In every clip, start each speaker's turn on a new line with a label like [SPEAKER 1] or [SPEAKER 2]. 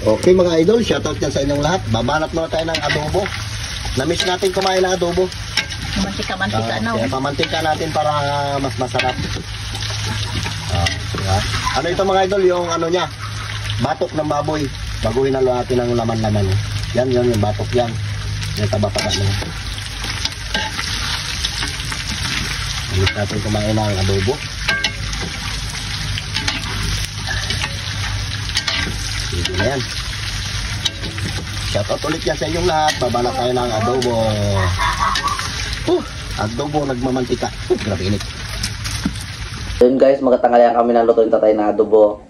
[SPEAKER 1] Okay mga idol, shoutout yan sa inyong lahat. Babanat muna tayo ng adobo. Namiss natin kumain ng adobo.
[SPEAKER 2] Mantika, no?
[SPEAKER 1] Kaya pamantika natin para mas masarap. Diba? Ano ito mga idol, yung ano niya, batok ng baboy. Baguhin na natin ng laman-laman. Yan, yung batok yan. Yung taba-taba na. Namiss natin kumain ng adobo. Sige na yan. Shoutout ulit yan sa inyong lahat. Babanat tayo ng adobo. Adobo nagmamantika. Grabe init.
[SPEAKER 3] Yun guys, magtatangalian kami ng luto ng tatay na adobo.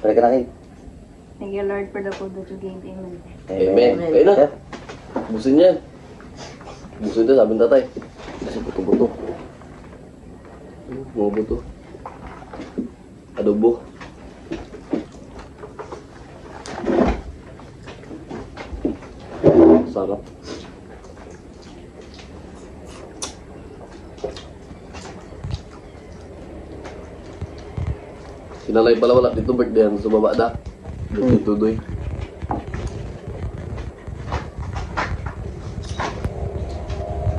[SPEAKER 3] Pwede ka na kayo.
[SPEAKER 2] Thank you Lord for the food that you gave. Amen.
[SPEAKER 4] Amen. Kayo na. Busin yan. Busin ito, sabi ng tatay. Kasi buto-buto. Mga buto. Adobo. Sarap. Sinalay pala wala dito birthday ang sumaba da. Dito tudoy.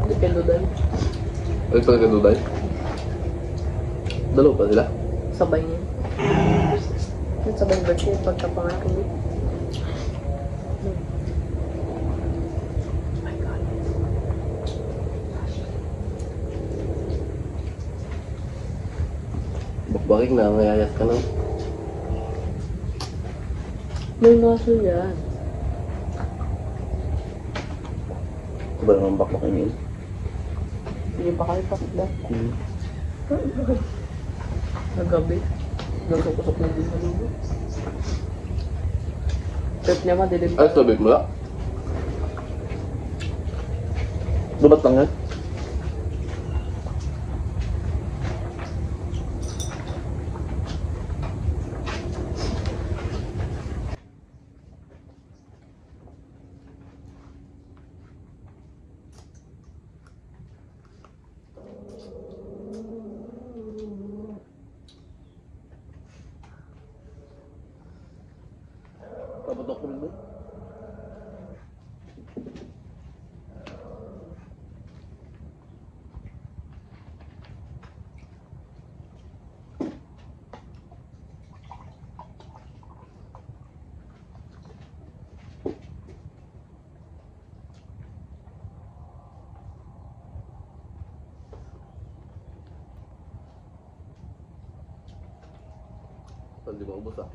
[SPEAKER 5] Depende doon.
[SPEAKER 4] Ay pala kaduday. Dalo pa sila.
[SPEAKER 5] Sabay niya. Yung sabay birthday pagkapanganak niya.
[SPEAKER 4] Bakit na ngayayat ka na?
[SPEAKER 5] May naso yan.
[SPEAKER 3] Ba naman bakbak yun?
[SPEAKER 5] Hindi pa kayo pakda. Nagabi. Nagsukusok na din sa lubo. Trip niya madilim.
[SPEAKER 4] Ay, sabi mo lang. Dubat lang yan. Papatok ko rin mo. Hindi maubos ah.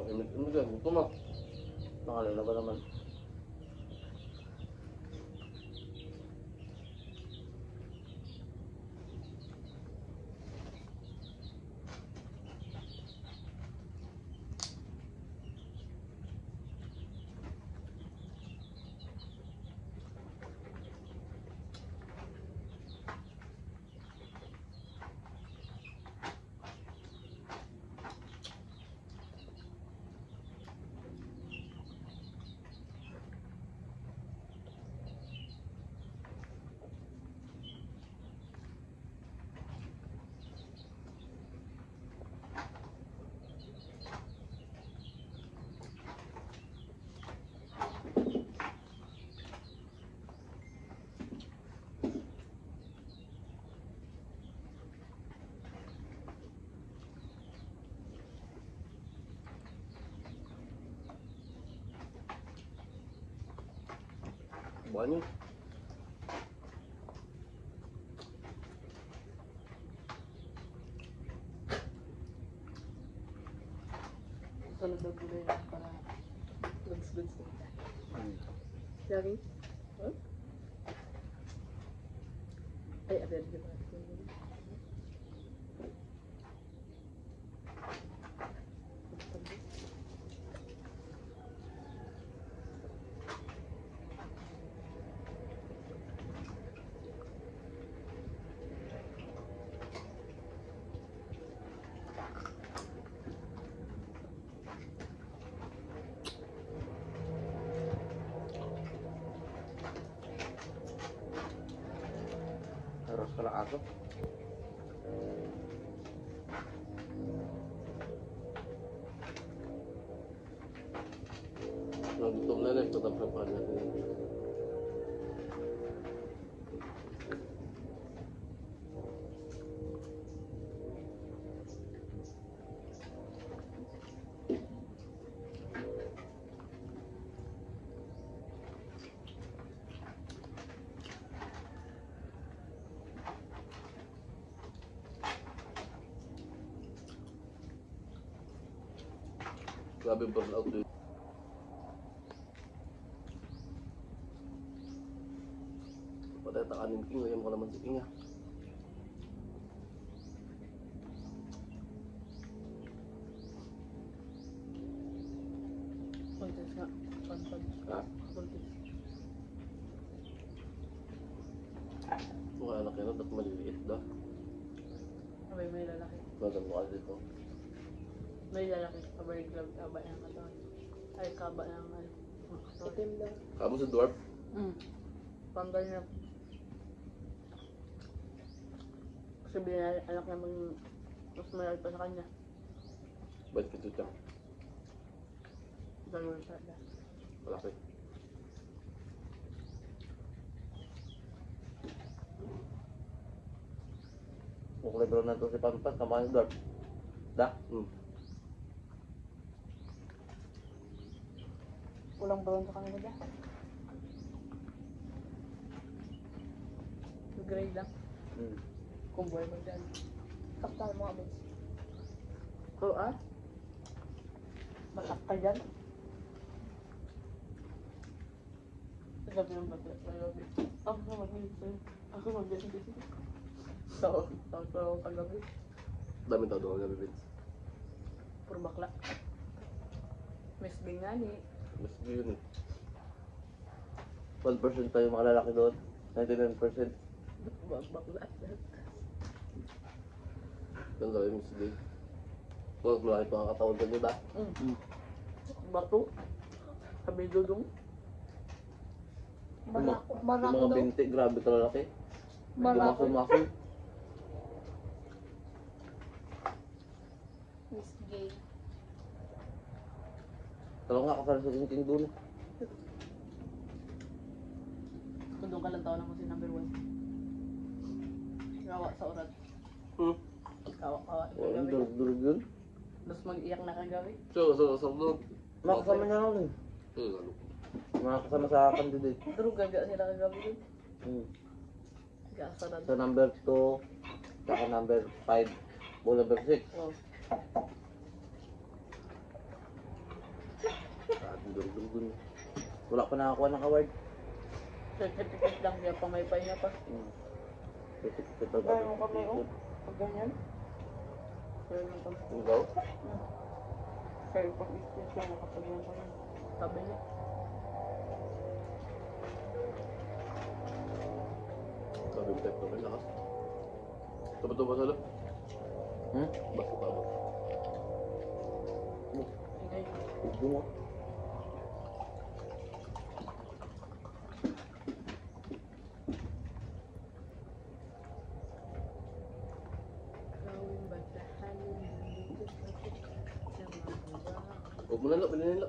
[SPEAKER 4] Ano dyan? Ito mo.
[SPEAKER 3] Nakalala ba naman?
[SPEAKER 4] Banyak.
[SPEAKER 5] Sunod na gulay lang para goods nila.
[SPEAKER 3] Hmm.
[SPEAKER 5] Lagi? Huh? Ay, abel, di ba?
[SPEAKER 3] Harus kena asap.
[SPEAKER 4] Nagutom na rin, pataprapan natin. Grabe burnout din. Patay takanin king, ngayon ko naman si King ah.
[SPEAKER 5] Kontes nga. Kontes.
[SPEAKER 4] Ha?
[SPEAKER 5] Kontes.
[SPEAKER 4] Mukha anak yan, ba't maliliit daw?
[SPEAKER 5] Abay, may lalaki.
[SPEAKER 4] Maganda ka dito.
[SPEAKER 5] May lalaki. Abay, kaba ng katawan. Ay, kaba ng ano. Itim daw.
[SPEAKER 4] Kamu sa dwarf?
[SPEAKER 5] Panggal na. Kasi anak niya mas malaki pa sa kanya.
[SPEAKER 4] Ba't kito siya?
[SPEAKER 5] Dalawa sa kanya.
[SPEAKER 4] Malaki.
[SPEAKER 3] Bukulay bro na to si Pampas, kamahan yung dwarf. Da?
[SPEAKER 5] Kulang brown sa kanila dyan. Gray lang. Kung buhay mo dyan. Taktal mo abis. Oo ah? Matak ka dyan? Sabi ng bakla sa gabi. Ako na mag-ilis sa'yo. Ako mag-ilis sa'yo. Tapos ako kagabi.
[SPEAKER 4] Dami tao doon gabi, Vince.
[SPEAKER 5] Puro bakla. Miss Bingani.
[SPEAKER 4] Mas yun eh.
[SPEAKER 3] 1% tayo mga lalaki doon. 99%.
[SPEAKER 5] Bakla.
[SPEAKER 4] Ganda yung Miss Day. Mas malaki pa ang katawan ka, di ba?
[SPEAKER 5] Bato. Sabi dudong.
[SPEAKER 3] Yung mga binti, grabe ka lalaki.
[SPEAKER 2] Marako.
[SPEAKER 3] Masol-masol.
[SPEAKER 2] Miss Gay.
[SPEAKER 3] Talagang nga kasal sa king doon.
[SPEAKER 5] Kung doon ka lang taon ako si number 1. Kawa sa orat. Kawa.
[SPEAKER 3] Ang durug-durug yun.
[SPEAKER 5] Tapos mag-iyak na kagabi.
[SPEAKER 4] So, doon.
[SPEAKER 3] Mga kasama niya ako eh.
[SPEAKER 4] Ano?
[SPEAKER 3] Mga kasama sa candidate.
[SPEAKER 5] Durog gaga sila kagabi dun. Gasa
[SPEAKER 3] Sa number 2, saka number 5, o number 6.
[SPEAKER 5] Oh.
[SPEAKER 4] Durug-durug dun.
[SPEAKER 3] Wala pa nakakuha ng award.
[SPEAKER 5] Certificate lang niya, pamaypay niya pa.
[SPEAKER 3] Certificate
[SPEAKER 5] Gaya mo kami, oh. Pag ganyan. Kaya mo kami.
[SPEAKER 4] Ikaw?
[SPEAKER 5] Kaya pag isip siya, nakapagyan pa yun. Tabi niya.
[SPEAKER 4] Sabi mo tayo pa lakas. Tapos ito ba sa loob? Basta pa ba?
[SPEAKER 5] Ingay.
[SPEAKER 3] Ito mo.
[SPEAKER 5] Gawin ba sa halin dito sa mga
[SPEAKER 4] Huwag mo na lang, pinanila.